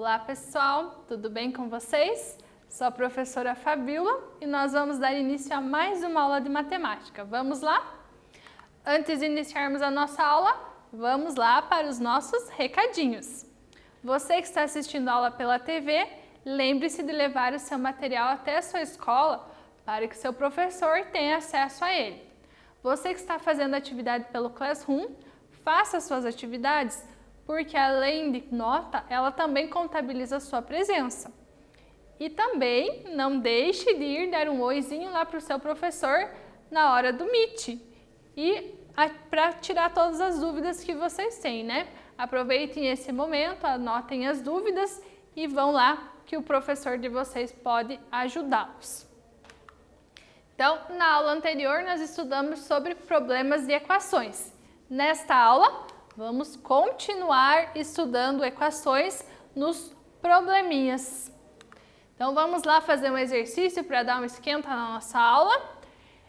Olá pessoal, tudo bem com vocês? Sou a professora Fabiola e nós vamos dar início a mais uma aula de matemática. Vamos lá? Antes de iniciarmos a nossa aula, vamos lá para os nossos recadinhos. Você que está assistindo a aula pela TV, lembre-se de levar o seu material até a sua escola para que seu professor tenha acesso a ele. Você que está fazendo atividade pelo Classroom, faça suas atividades, porque além de nota, ela também contabiliza a sua presença. E também não deixe de ir dar um oizinho lá para o seu professor na hora do Meet. E para tirar todas as dúvidas que vocês têm, né? Aproveitem esse momento, anotem as dúvidas e vão lá que o professor de vocês pode ajudá-los. Então, na aula anterior nós estudamos sobre problemas de equações. Nesta aula, vamos continuar estudando equações nos probleminhas. Então, vamos lá fazer um exercício para dar um esquenta na nossa aula.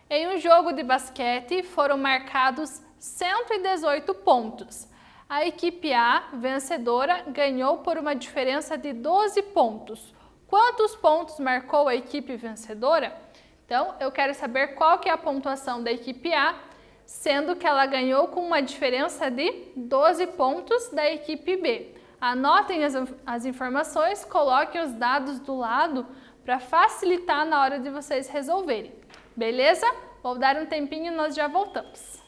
Em um jogo de basquete, foram marcados 118 pontos. A equipe A, vencedora, ganhou por uma diferença de 12 pontos. Quantos pontos marcou a equipe vencedora? Então, eu quero saber qual que é a pontuação da equipe A, sendo que ela ganhou com uma diferença de 12 pontos da equipe B. Anotem as informações, coloquem os dados do lado para facilitar na hora de vocês resolverem. Beleza? Vou dar um tempinho e nós já voltamos.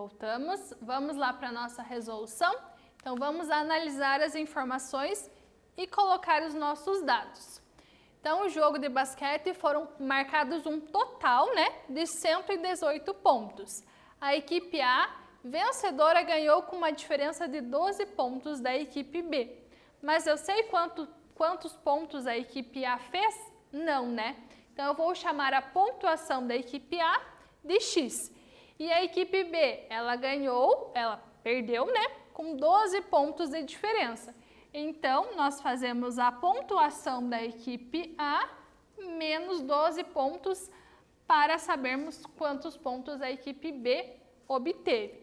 Voltamos, vamos lá para a nossa resolução. Então, vamos analisar as informações e colocar os nossos dados. Então, o jogo de basquete foram marcados um total, né, de 118 pontos. A equipe A, vencedora, ganhou com uma diferença de 12 pontos da equipe B. Mas eu sei quantos pontos a equipe A fez? Não, né? Então, eu vou chamar a pontuação da equipe A de X. E a equipe B, ela perdeu, né, com 12 pontos de diferença. Então, nós fazemos a pontuação da equipe A menos 12 pontos para sabermos quantos pontos a equipe B obteve.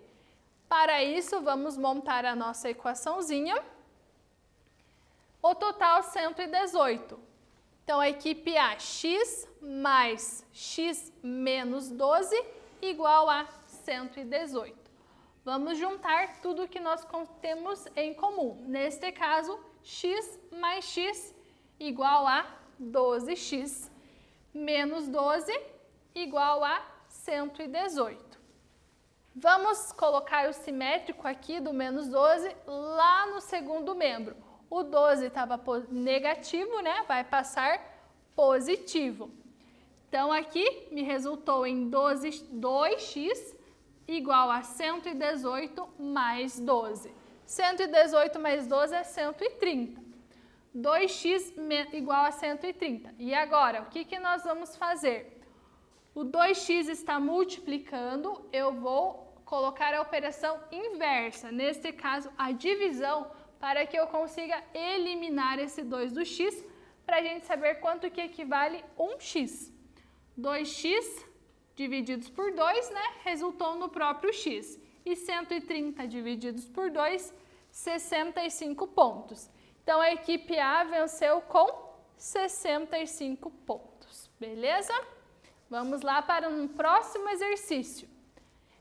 Para isso, vamos montar a nossa equaçãozinha. O total 118. Então, a equipe A, x mais x menos 12 igual a 118. Vamos juntar tudo que nós temos em comum. Neste caso, x mais x igual a 12x menos 12 igual a 118. Vamos colocar o simétrico aqui do menos 12 lá no segundo membro. O 12 estava negativo, né? Vai passar positivo. Então, aqui me resultou em 2x igual a 118 mais 12. 118 mais 12 é 130. 2x igual a 130. E agora, o que nós vamos fazer? O 2x está multiplicando, eu vou colocar a operação inversa, neste caso, a divisão, para que eu consiga eliminar esse 2 do x, para a gente saber quanto que equivale 1x. 2x divididos por 2, né, resultou no próprio x. E 130 divididos por 2, 65 pontos. Então, a equipe A venceu com 65 pontos, beleza? Vamos lá para um próximo exercício.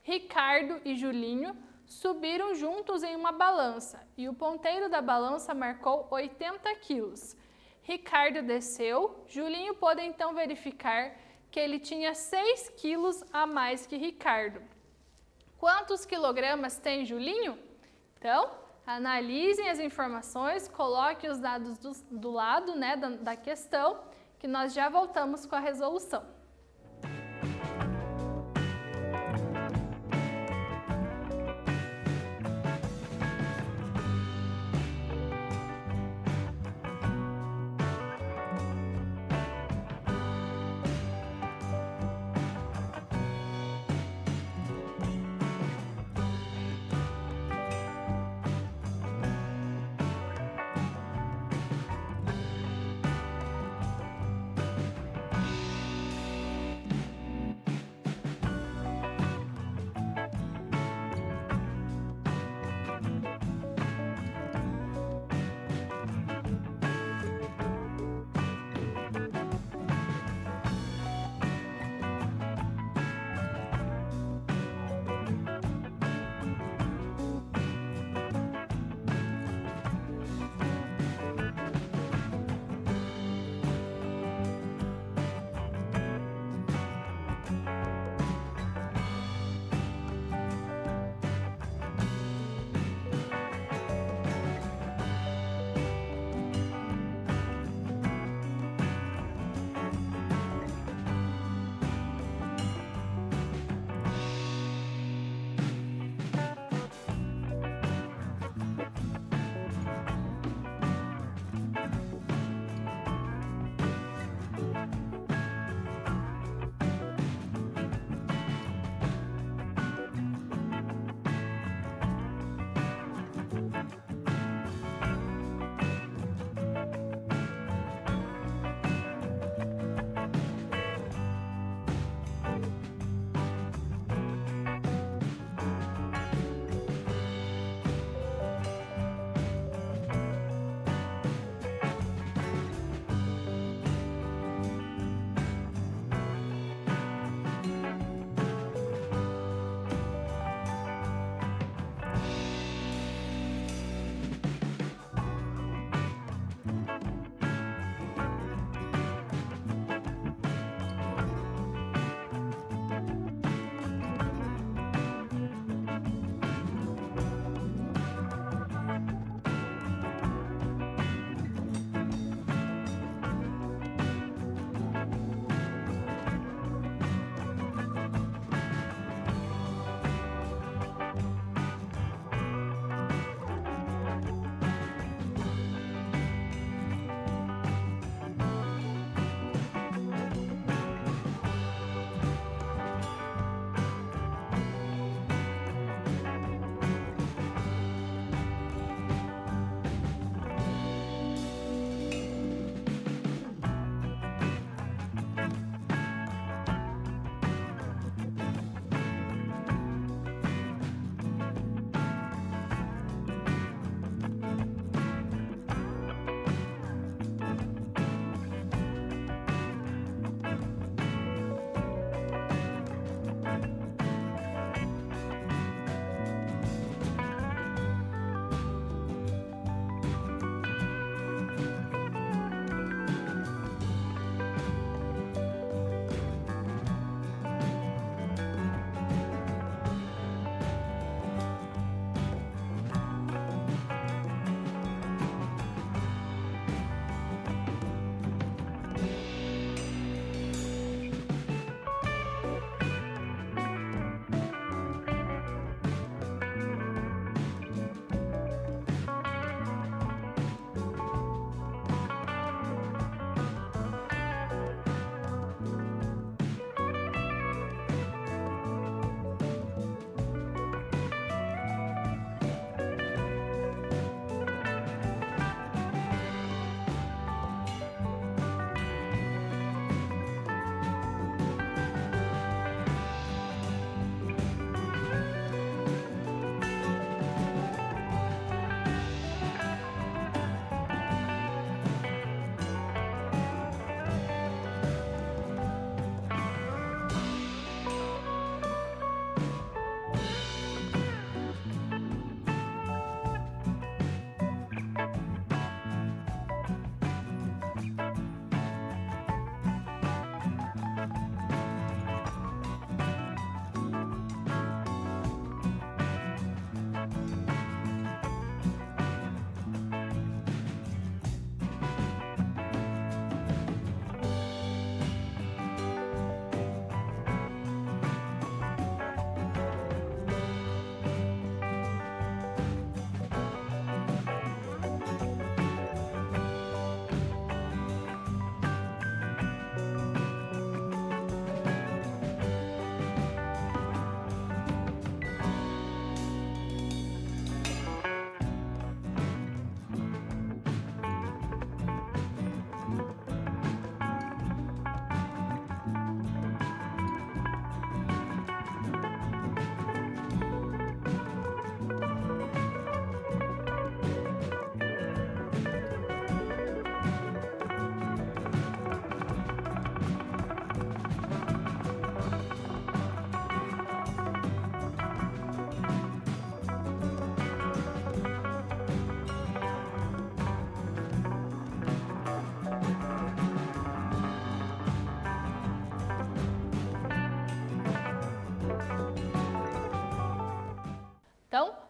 Ricardo e Julinho subiram juntos em uma balança e o ponteiro da balança marcou 80 quilos. Ricardo desceu, Julinho pôde então verificar que ele tinha 6 quilos a mais que Ricardo. Quantos quilogramas tem Julinho? Então, analisem as informações, coloque os dados do lado, né, da questão, que nós já voltamos com a resolução.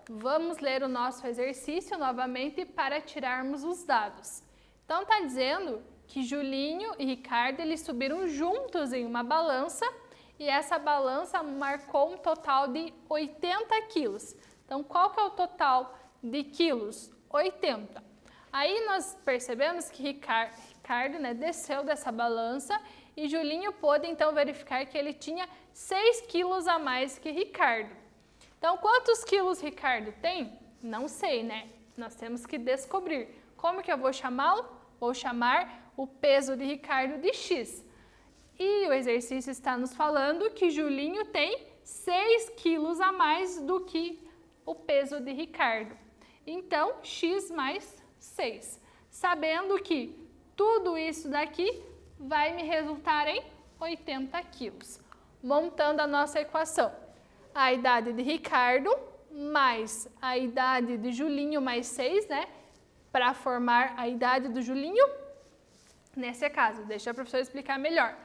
vamos ler o nosso exercício novamente para tirarmos os dados. Então, está dizendo que Julinho e Ricardo eles subiram juntos em uma balança e essa balança marcou um total de 80 quilos. Então, qual que é o total de quilos? 80. Aí nós percebemos que Ricardo, né, desceu dessa balança e Julinho pôde então verificar que ele tinha 6 quilos a mais que Ricardo. Então, quantos quilos Ricardo tem? Não sei, né? Nós temos que descobrir. Como que eu vou chamá-lo? Vou chamar o peso de Ricardo de X. E o exercício está nos falando que Julinho tem 6 quilos a mais do que o peso de Ricardo. Então, X mais 6. Sabendo que tudo isso daqui vai me resultar em 80 quilos. Montando a nossa equação. A idade de Ricardo mais a idade de Julinho mais 6, né? Para formar a idade do Julinho. Nesse caso, deixa a professora explicar melhor.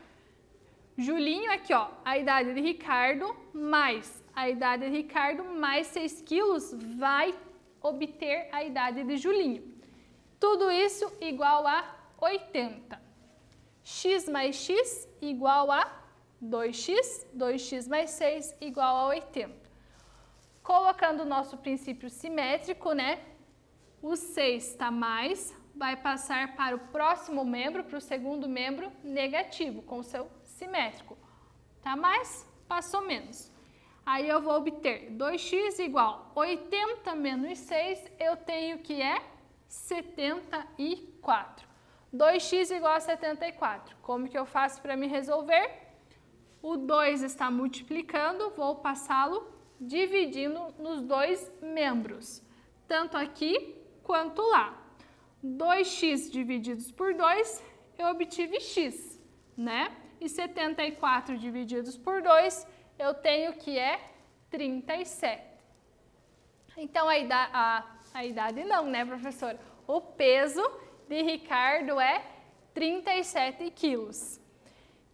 Julinho aqui, ó, a idade de Ricardo mais a idade de Ricardo mais 6 quilos vai obter a idade de Julinho. Tudo isso igual a 80. X mais X igual a 2x, 2x mais 6 igual a 80. Colocando o nosso princípio simétrico, né? O 6 está mais, vai passar para o próximo membro, para o segundo membro negativo, com o seu simétrico. Tá mais, passou menos. Aí eu vou obter 2x igual 80 menos 6, eu tenho que é 74. 2x igual a 74. Como que eu faço para me resolver? O 2 está multiplicando, vou passá-lo dividindo nos dois membros, tanto aqui quanto lá. 2x divididos por 2, eu obtive x, né? E 74 divididos por 2, eu tenho que é 37. Então, a idade não, né, professora? O peso de Ricardo é 37 quilos.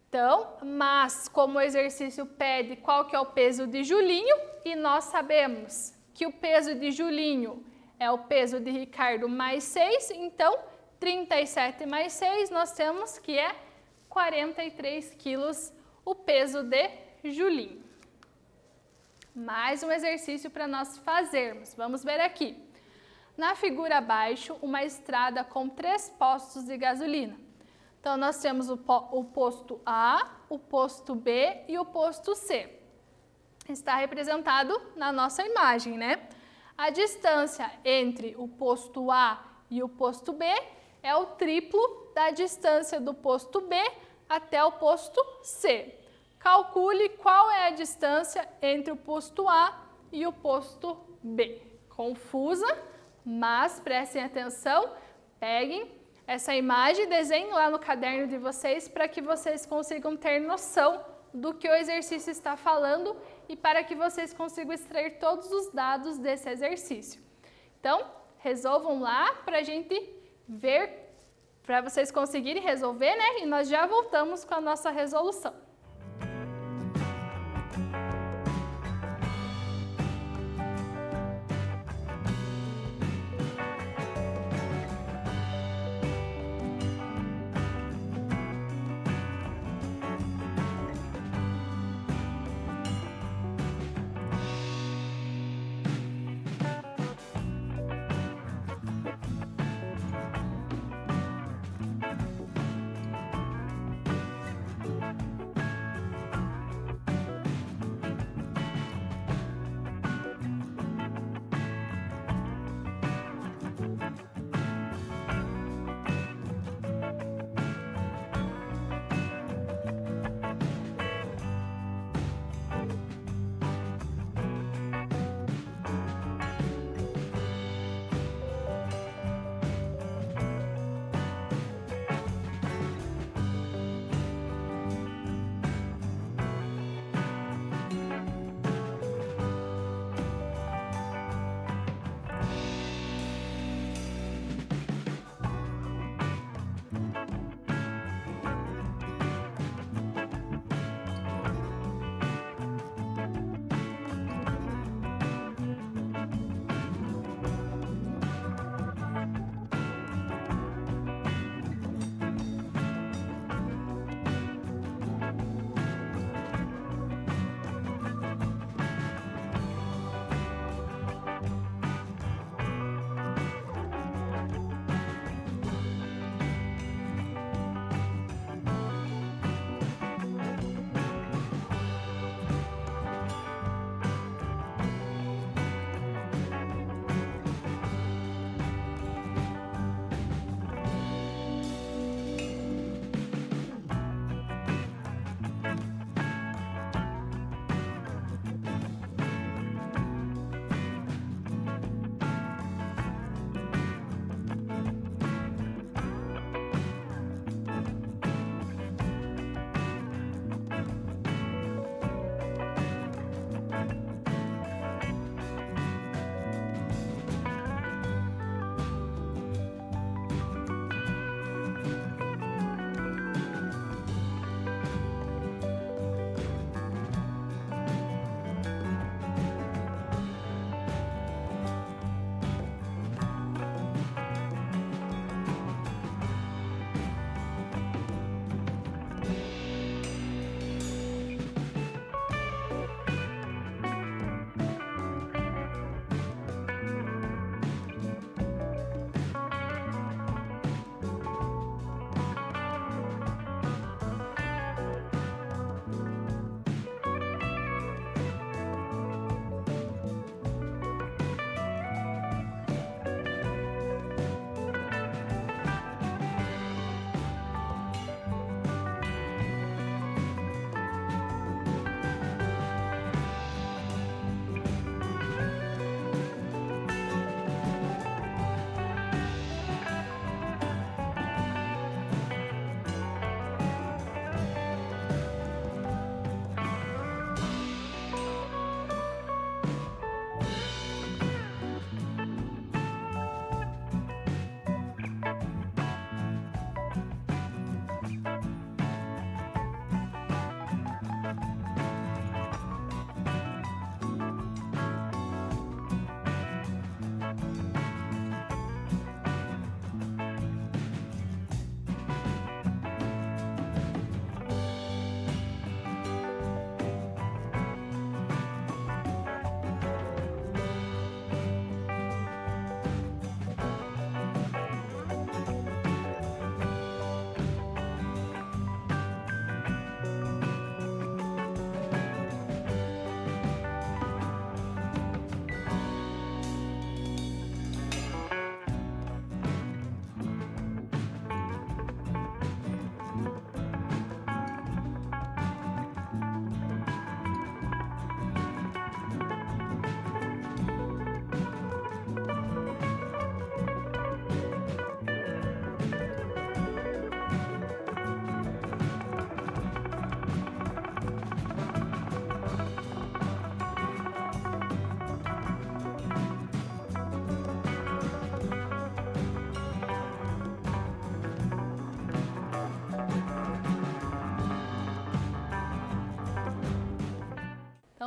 Então, mas como o exercício pede qual que é o peso de Julinho, e nós sabemos que o peso de Julinho é o peso de Ricardo mais 6, então 37 mais 6 nós temos que é 43 quilos o peso de Julinho. Mais um exercício para nós fazermos. Vamos ver aqui. Na figura abaixo, uma estrada com 3 postos de gasolina. Então, nós temos o posto A, o posto B e o posto C. Está representado na nossa imagem, né? A distância entre o posto A e o posto B é o triplo da distância do posto B até o posto C. Calcule qual é a distância entre o posto A e o posto B. Confusa, mas prestem atenção, peguem essa imagem e desenhem lá no caderno de vocês para que vocês consigam ter noção do que o exercício está falando e para que vocês consigam extrair todos os dados desse exercício. Então, resolvam lá para a gente ver, para vocês conseguirem resolver, né? E nós já voltamos com a nossa resolução.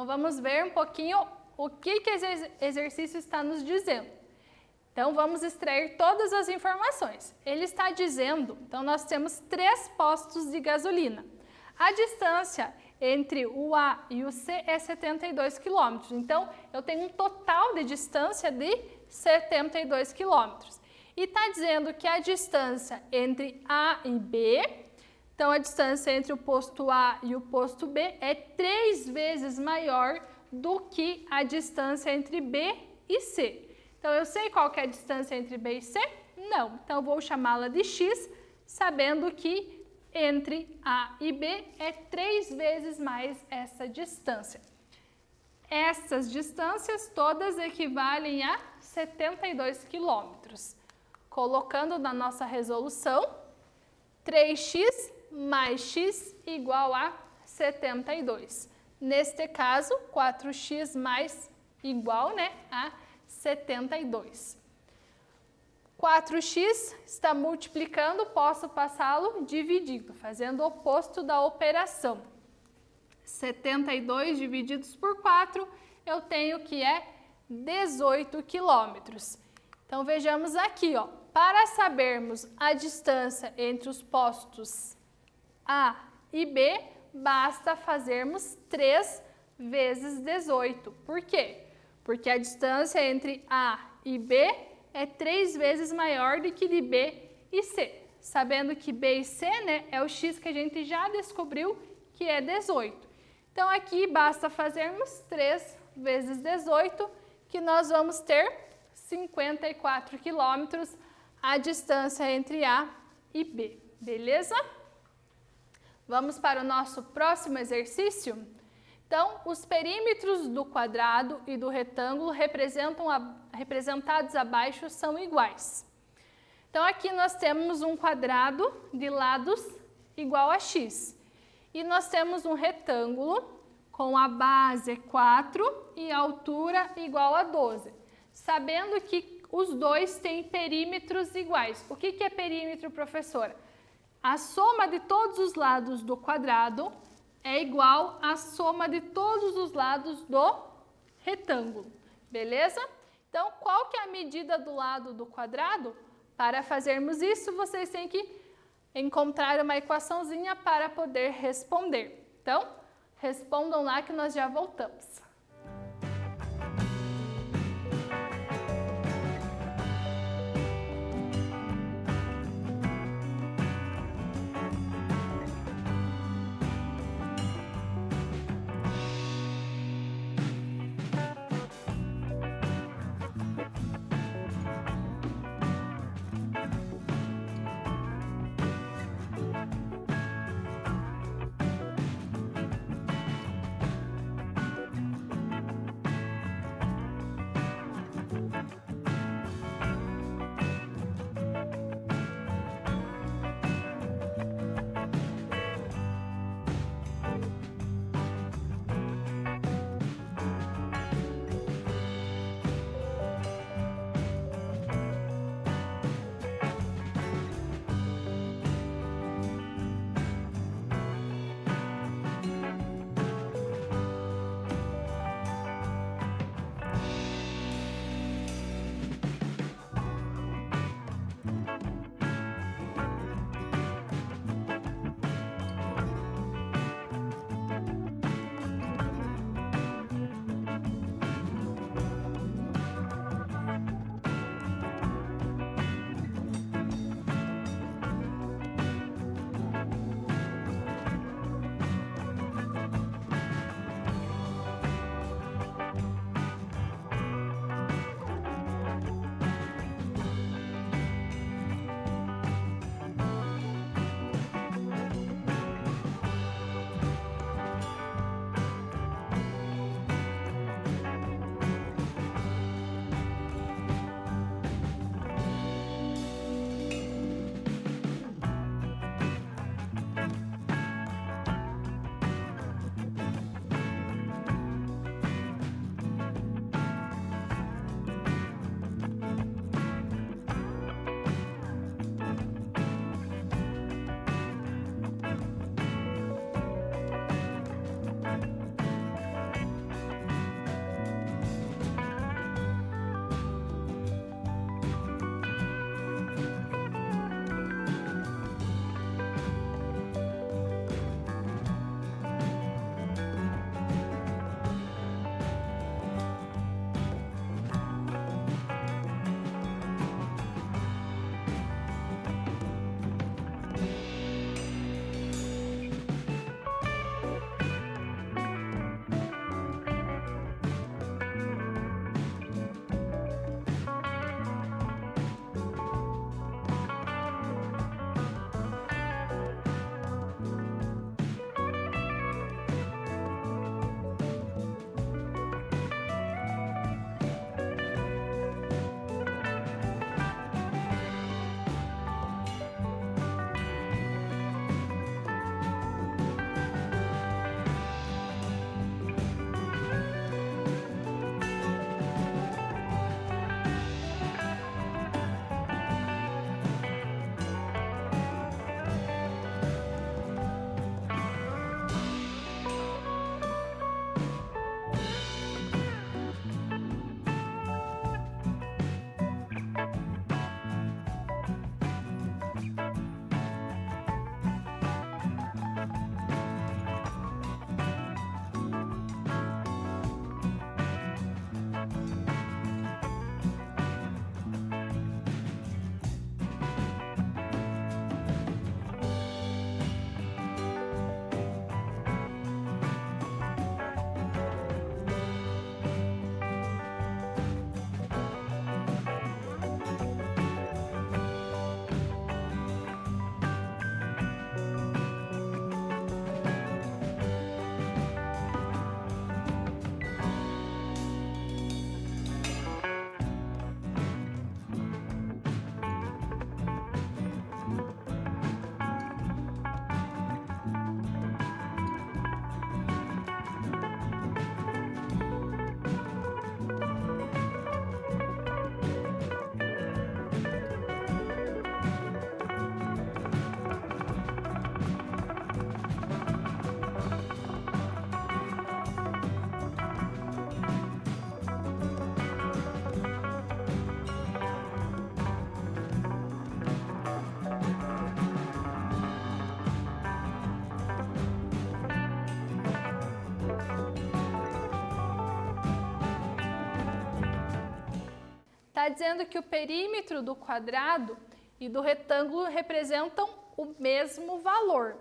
Então, vamos ver um pouquinho o que esse exercício está nos dizendo. Então, vamos extrair todas as informações. Ele está dizendo, então, nós temos 3 postos de gasolina. A distância entre o A e o C é 72 km. Então, eu tenho um total de distância de 72 km. E está dizendo que a distância entre A e B, então a distância entre o posto A e o posto B é 3 vezes maior do que a distância entre B e C. Então, eu sei qual que é a distância entre B e C? Não. Então, eu vou chamá-la de X, sabendo que entre A e B é 3 vezes mais essa distância. Essas distâncias todas equivalem a 72 quilômetros. Colocando na nossa resolução, 3x mais x igual a 72. Neste caso, 4x mais igual, a 72. 4x está multiplicando, posso passá-lo dividindo, fazendo o oposto da operação. 72 divididos por 4, eu tenho que é 18 quilômetros. Então, vejamos aqui, para sabermos a distância entre os postos A e B, basta fazermos 3 vezes 18. Por quê? Porque a distância entre A e B é 3 vezes maior do que de B e C. Sabendo que B e C, é o x que a gente já descobriu, que é 18. Então, aqui basta fazermos 3 vezes 18, que nós vamos ter 54 quilômetros a distância entre A e B. Beleza? Vamos para o nosso próximo exercício? Então, os perímetros do quadrado e do retângulo representados abaixo são iguais. Então, aqui nós temos um quadrado de lados igual a x. E nós temos um retângulo com a base 4 e a altura igual a 12. Sabendo que os dois têm perímetros iguais. O que é perímetro, professora? A soma de todos os lados do quadrado é igual à soma de todos os lados do retângulo, beleza? Então, qual que é a medida do lado do quadrado? Para fazermos isso, vocês têm que encontrar uma equaçãozinha para poder responder. Então, respondam lá que nós já voltamos. Está dizendo que o perímetro do quadrado e do retângulo representam o mesmo valor.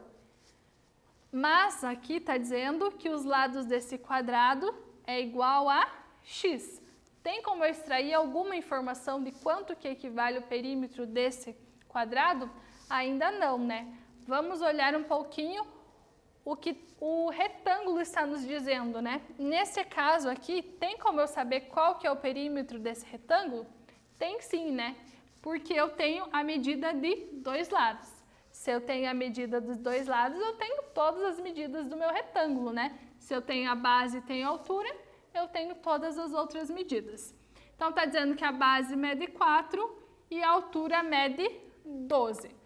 Mas aqui está dizendo que os lados desse quadrado é igual a x. Tem como eu extrair alguma informação de quanto que equivale o perímetro desse quadrado? Ainda não, né? Vamos olhar um pouquinho o que o retângulo está nos dizendo, né? Nesse caso aqui, tem como eu saber qual que é o perímetro desse retângulo? Tem sim, né? Porque eu tenho a medida de dois lados. Se eu tenho a medida dos dois lados, eu tenho todas as medidas do meu retângulo, né? Se eu tenho a base e tenho a altura, eu tenho todas as outras medidas. Então, está dizendo que a base mede 4 e a altura mede 12.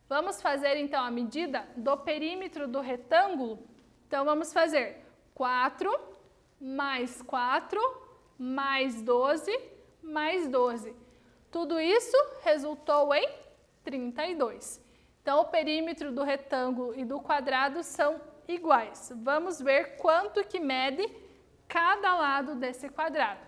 Vamos fazer, então, a medida do perímetro do retângulo? Então, vamos fazer 4 mais 4 mais 12 mais 12. Tudo isso resultou em 32. Então, o perímetro do retângulo e do quadrado são iguais. Vamos ver quanto que mede cada lado desse quadrado.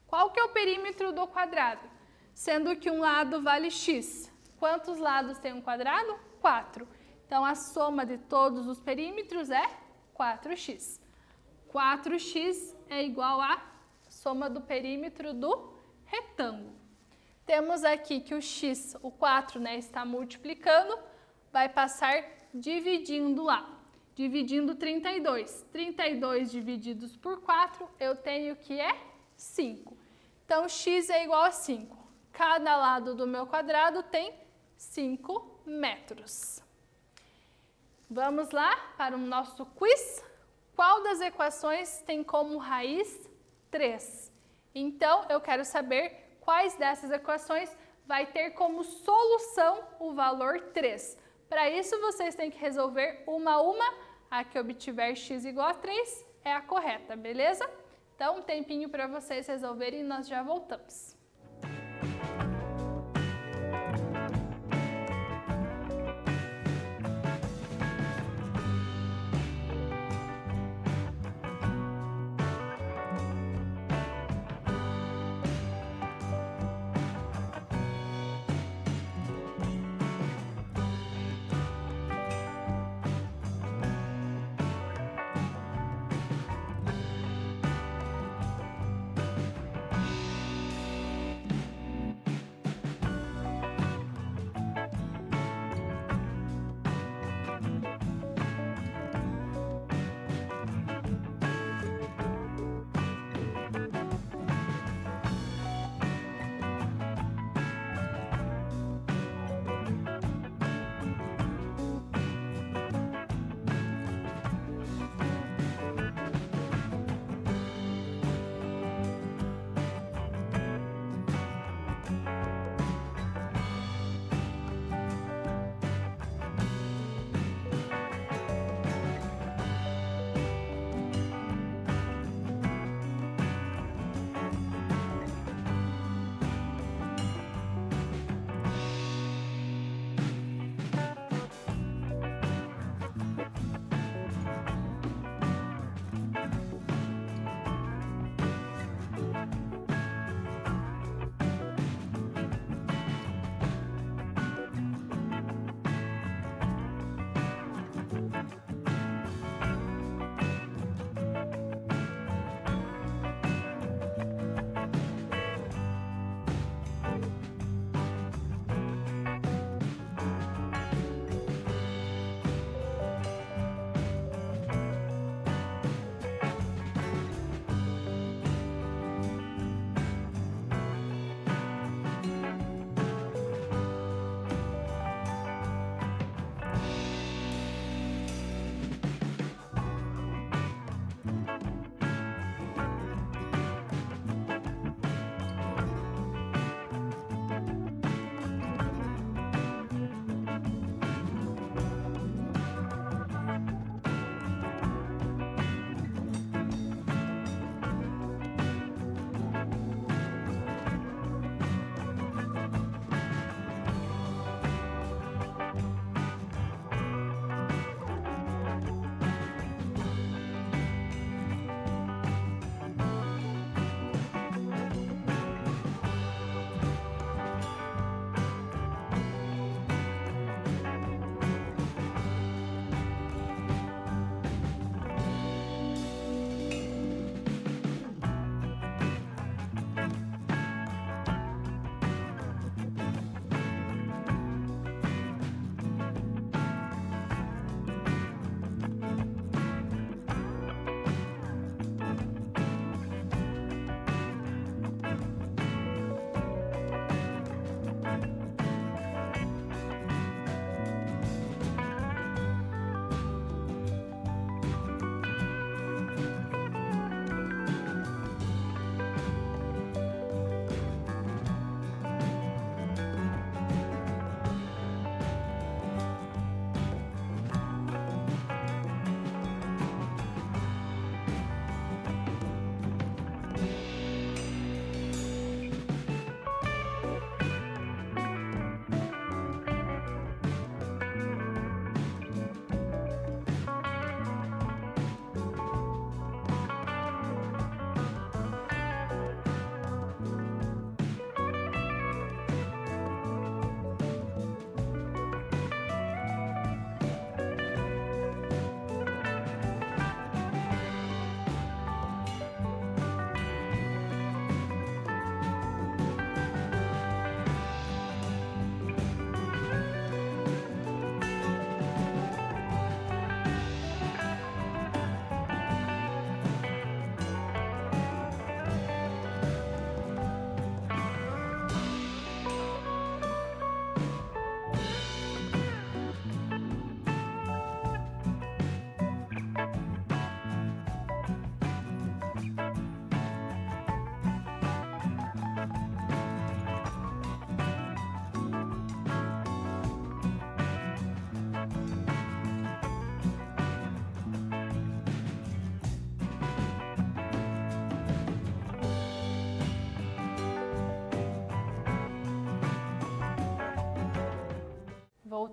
Qual que é o perímetro do quadrado? Sendo que um lado vale x. Quantos lados tem um quadrado? 4. Então, a soma de todos os perímetros é 4x. 4x é igual à soma do perímetro do retângulo. Temos aqui que o x, o 4, né, está multiplicando, vai passar dividindo lá. Dividindo 32. 32 divididos por 4, eu tenho que é 5. Então, x é igual a 5. Cada lado do meu quadrado tem 5 metros. Vamos lá para o nosso quiz. Qual das equações tem como raiz 3? Então, eu quero saber quais dessas equações vai ter como solução o valor 3. Para isso, vocês têm que resolver uma a uma. A que obtiver x igual a 3 é a correta, beleza? Então, um tempinho para vocês resolverem e nós já voltamos.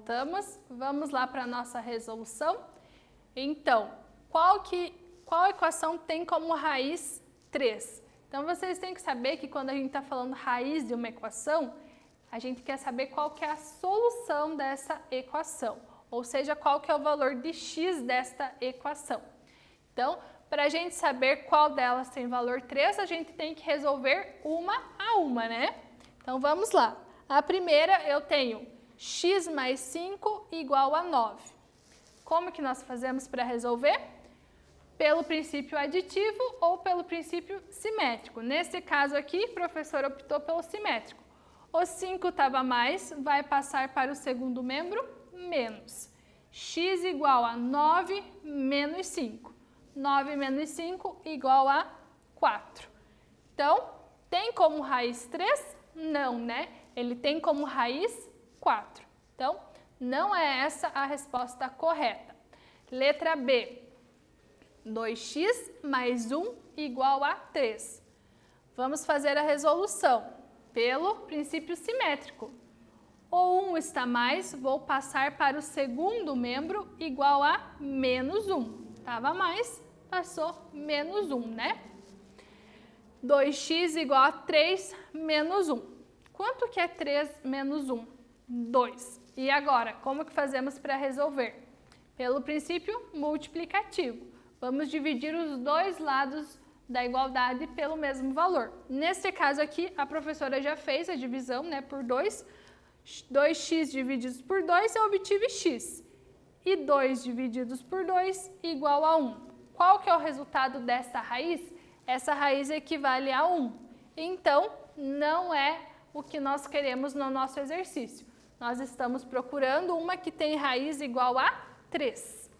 levantamos. Vamos lá para a nossa resolução. Então, qual equação tem como raiz 3? Então, vocês têm que saber que quando a gente está falando raiz de uma equação, a gente quer saber qual que é a solução dessa equação, ou seja, qual que é o valor de x desta equação. Então, para a gente saber qual delas tem valor 3, a gente tem que resolver uma a uma, né? Então, vamos lá. A primeira, eu tenho x mais 5 igual a 9. Como que nós fazemos para resolver? Pelo princípio aditivo ou pelo princípio simétrico. Nesse caso aqui, o professor optou pelo simétrico. O 5 estava mais, vai passar para o segundo membro, menos. X igual a 9 menos 5. 9 menos 5 igual a 4. Então, tem como raiz 3? Não, né? Ele tem como raiz 4. Então, não é essa a resposta correta. Letra B. 2x mais 1 igual a 3. Vamos fazer a resolução pelo princípio simétrico. O 1 está mais, vou passar para o segundo membro igual a menos 1. Estava mais, passou menos 1, né? 2x igual a 3 menos 1. Quanto que é 3 menos 1? 2. E agora, como que fazemos para resolver? Pelo princípio multiplicativo. Vamos dividir os dois lados da igualdade pelo mesmo valor. Nesse caso aqui, a professora já fez a divisão, né, por 2. 2x divididos por 2, eu obtive x. E 2 divididos por 2 igual a 1. Qual que é o resultado dessa raiz? Essa raiz equivale a 1. Então, não é o que nós queremos no nosso exercício. Nós estamos procurando uma que tem raiz igual a 3.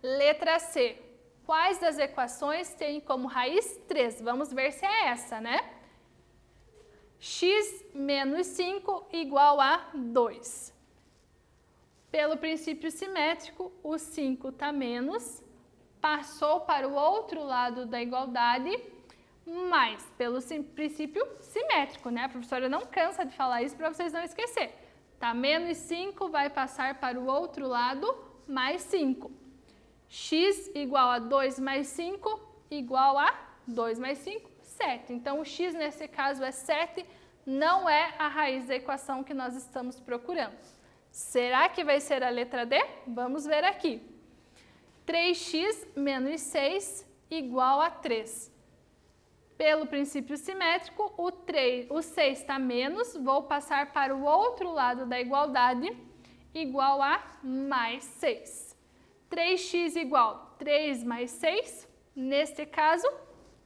Letra C. Quais das equações têm como raiz 3? Vamos ver se é essa, né? X menos 5 igual a 2. Pelo princípio simétrico, o 5 está menos, passou para o outro lado da igualdade, mais pelo princípio simétrico, né? A professora não cansa de falar isso para vocês não esquecer. Tá menos 5, vai passar para o outro lado, mais 5. X igual a 2 mais 5 igual a 2 mais 5, 7. Então, o x nesse caso é 7, não é a raiz da equação que nós estamos procurando. Será que vai ser a letra D? Vamos ver aqui. 3x menos 6 igual a 3. Pelo princípio simétrico, o 6 está menos, vou passar para o outro lado da igualdade, igual a mais 6. 3x igual 3 mais 6, neste caso,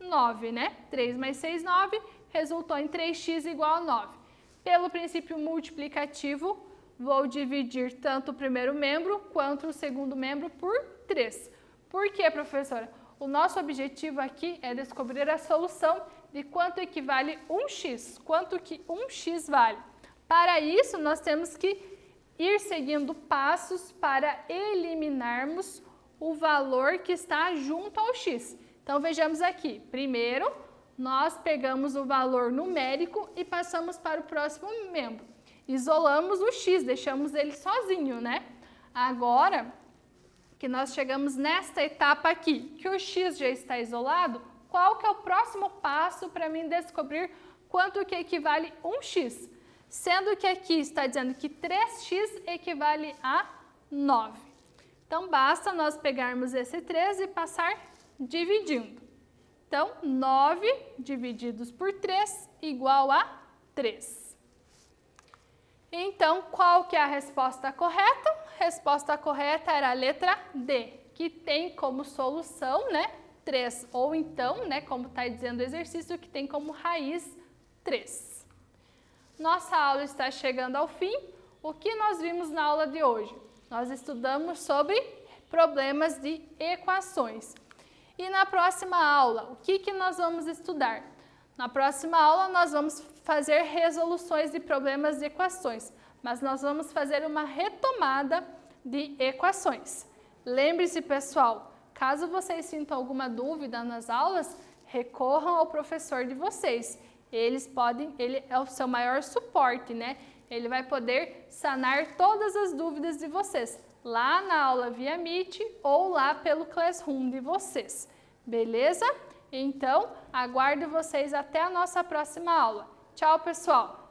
9, né? 3 mais 6, 9, resultou em 3x igual a 9. Pelo princípio multiplicativo, vou dividir tanto o primeiro membro quanto o segundo membro por 3. Por quê, professora? O nosso objetivo aqui é descobrir a solução de quanto equivale 1x, quanto que 1x vale. Para isso, nós temos que ir seguindo passos para eliminarmos o valor que está junto ao x. Então, vejamos aqui. Primeiro, nós pegamos o valor numérico e passamos para o próximo membro. Isolamos o x, deixamos ele sozinho, né? Agora que nós chegamos nesta etapa aqui, que o x já está isolado, qual que é o próximo passo para mim descobrir quanto que equivale 1x? Sendo que aqui está dizendo que 3x equivale a 9. Então, basta nós pegarmos esse 3 e passar dividindo. Então, 9 divididos por 3 igual a 3. Então, qual que é a resposta correta? A resposta correta era a letra D, que tem como solução, né, 3. Ou então, né, como está dizendo o exercício, que tem como raiz 3. Nossa aula está chegando ao fim. O que nós vimos na aula de hoje? Nós estudamos sobre problemas de equações. E na próxima aula, o que nós vamos estudar? Na próxima aula, nós vamos fazer resoluções de problemas de equações, mas nós vamos fazer uma retomada de equações. Lembre-se, pessoal, caso vocês sintam alguma dúvida nas aulas, recorram ao professor de vocês. ele é o seu maior suporte, né? Ele vai poder sanar todas as dúvidas de vocês, lá na aula via Meet ou lá pelo Classroom de vocês, beleza? Então, aguardo vocês até a nossa próxima aula. Tchau, pessoal!